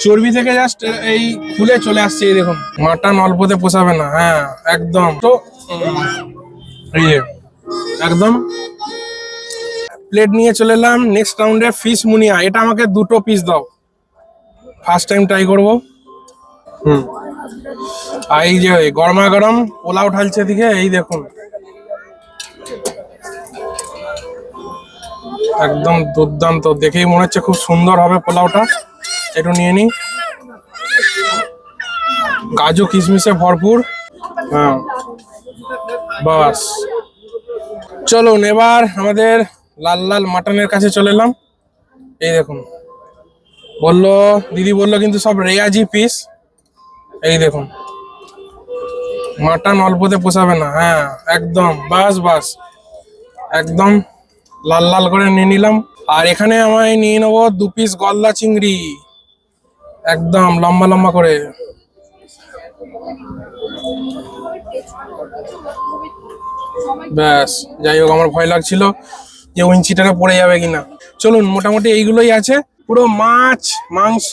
চর্বি থেকে জাস্ট এই ফুলে চলে আসছে। এই দেখুন, মাটন অল্পতে পোষাবে না। হ্যাঁ একদম। তো এই যে একদম প্লেট নিয়ে চলে এলাম নেক্সট রাউন্ডে। ফিশ মুনিয়া, এটা আমাকে 2টো পিস দাও, ফার্স্ট টাইম ট্রাই করবো। আর এই যে গরমা গরম পোলাও ঢালছে দিকে, এই দেখুন একদম দুর্দান্ত, দেখেই মনে হচ্ছে খুব সুন্দর হবে পোলাওটা। একটু নিয়ে নি, কাজু কিশমিশে ভরপুর। হ্যাঁ বাস, চলুন এবার আমাদের লাল লাল মাটনের কাছে চলে এলাম। এই দেখুন, বললো দিদি বললো কিন্তু সব রেয়াজি পিস। এই দেখুন, মাটন অল্পতে পোষাবে না। হ্যাঁ একদম, বাস বাস, একদম লাল লাল করে নিয়ে নিলাম। আর এখানে আমায় নিয়ে নেবো 2 পিস গলদা চিংড়ি, একদম লম্বা লম্বা করে। ব্যাস, যাই হোক, আমার ভয় লাগছিল যে উইঞ্চিটারে পড়ে যাবে কিনা। চলুন, মোটামুটি এইগুলোই আছে। পুরো মাছ মাংস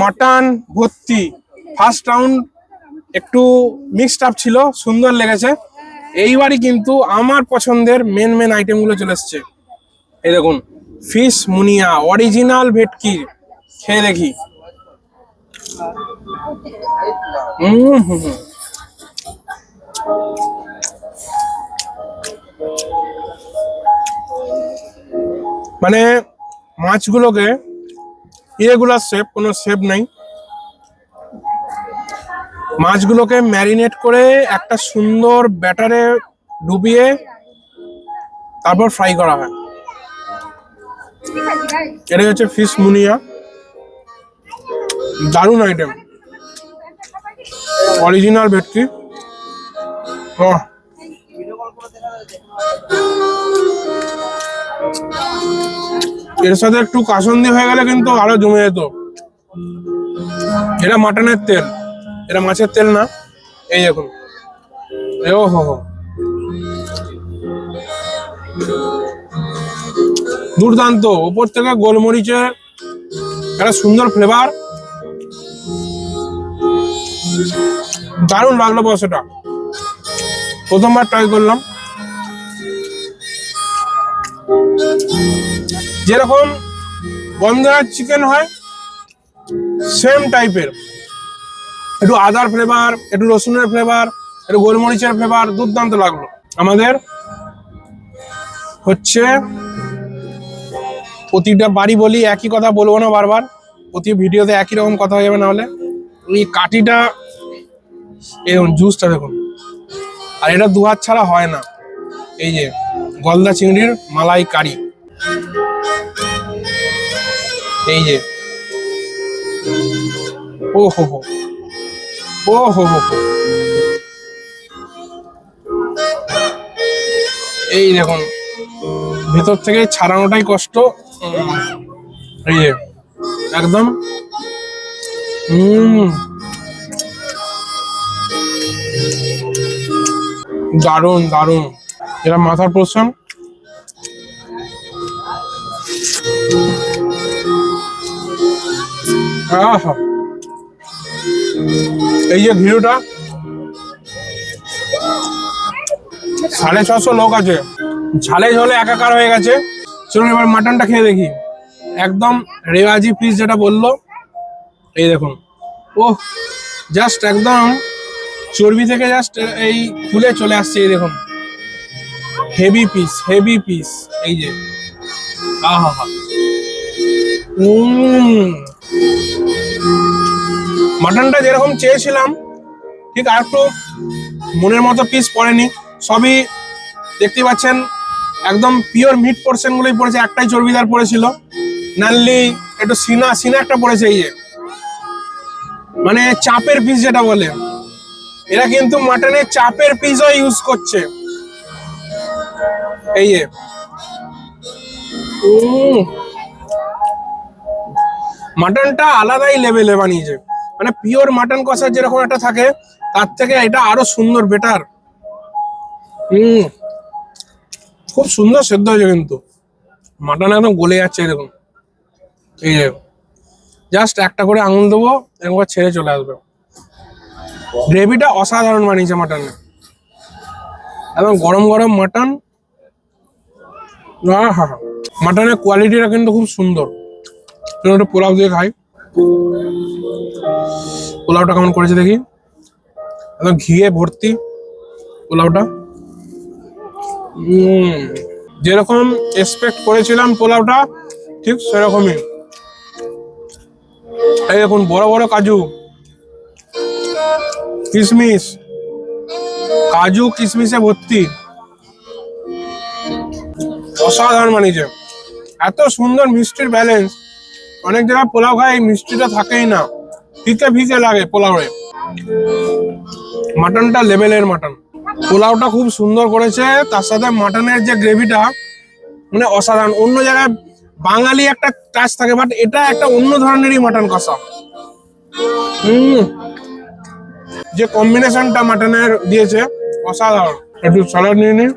মাটন ভর্তি। ফার্স্ট রাউন্ড একটু মিক্সড আপ ছিল, সুন্দর লেগেছে। এইবারই কিন্তু আমার পছন্দের মেন মেন আইটেমগুলো চলে এসছে। এই দেখুন, ফিশ মুনিয়া অরিজিনাল ভেটকি, খেয়ে দেখি। মানে মাছগুলোকে ইরেগুলার শেপ, কোনো শেপ নাই, মাছগুলোকে ম্যারিনেট করে একটা সুন্দর ব্যাটারে ডুবিয়ে তারপর ফ্রাই করা হয়। এটাই হচ্ছে ফিশ মুনিয়া, দারুণ আইটেম, অরিজিনাল ভেটকি। এর সাথে একটু কাসুন্দি হয়ে গেলে কিন্তু আরো জমে যেত। এটা মাটনের তেল, এটা মাছের তেল না। এই দেখুন, ও হো হো, দুর্দান্ত। উপর থেকে গোলমরিচের একটা সুন্দর ফ্লেভার, দারুণ লাগলো বস। এটা প্রথমবার ট্রাই করলাম। যেরকম গন্ধরাজ চিকেন হয় সেম টাইপের, একটু আদার ফ্লেভার, একটু রসুনের ফ্লেভার, একটু গোলমরিচের ফ্লেভার, দুর্দান্ত লাগলো। আমাদের হচ্ছে প্রতিটা বাড়ি বলি, একই কথা বলবো না বারবার, প্রতি ভিডিওতে একই রকম কথা হয়ে যাবে, না হলে। এই কাটিটা, এরকম জুসটা দেখুন, আর এটা 2 হাত ছাড়া হয় না। এই যে গলদা চিংড়ির মালাই কারি, এই যে ও হো হো, ও হো হো হো, এই দেখুন, ভেতর থেকে ছাড়ানোটাই কষ্ট। এই যে একদম দারুণ দারুণ। এরা মাথার পোর্শন, এই যে ভিড়টা, 650 লোক আছে, ঝালে ঝালে একাকার হয়ে গেছে। চলুন এবার মাটনটা খেয়ে দেখি। একদম রেওয়াজি পিস যেটা বললো, এই দেখুন, ওহ জাস্ট একদম চর্বি থেকে জাস্ট এই ফুলে চলে আসছে। এই দেখুন, হেভি পিস, হেভি পিস। এই যে আহা হা, মাটনটা যেরকম চেয়েছিলাম ঠিক আর একটু মনের মতো পিস পড়েনি। সবই দেখতে পাচ্ছেন একদম পিওর মিট পোর্শন গুলোই পড়েছে, একটাই চর্বিদার পড়েছিল, নানলি একটু সিনা সিনা একটা পড়েছে। এই যে মানে চাপের পিস যেটা বলে, এরা কিন্তু মাটনের চাপের পিসও ইউজ করছে। এই যে মাটনটা আলাদাই লেভেলে বানিয়েছে, মানে পিওর মাটন কষা যেরকম একটা থাকে তার থেকে এটা আরো সুন্দর, বেটার। খুব সুন্দর সেদ্ধ হয়েছে, কিন্তু মাটন একদম গলে যাচ্ছে। এরকম এই যে জাস্ট একটা করে আঙুল দেবো, একবার ছেড়ে চলে আসবে। গ্রেভিটা অসাধারণ বানিয়েছে মাটনে, এবং গরম গরম মাটন। মাটনের কোয়ালিটিটা কিন্তু খুব সুন্দর। চলো একটু পোলাও দিয়ে খাই। পোলাওটা কেমন করেছে দেখি, একদম ঘিয়ে ভর্তি পোলাওটা। যেরকম এক্সপেক্ট করেছিলাম পোলাওটা ঠিক সেরকমই। এই দেখুন বড় বড় কাজু কিশমিশ, কাজু কিশমিশে ভর্তি, অসাধারণ বানিয়েছে। এত সুন্দর মিষ্টির ব্যালেন্স। অনেক জায়গায় পোলাও খায় এই মিষ্টিটা থাকেই না, ফিকে ফিকে লাগে পোলাওয়ে। মাটনটা লেভেলের মাটন। পোলাওটা খুব সুন্দর করেছে, তার সাথে মাটনের যে গ্রেভিটা মানে অসাধারণ। অন্য জায়গায় বাঙালি একটা টাচ থাকে, বাট এটা একটা অন্য ধরনেরই মাটন কষা। যে কম্বিনেশনটা মাটনের দিয়েছে অসাধারণ। একটু স্যালাড নিয়ে নিই।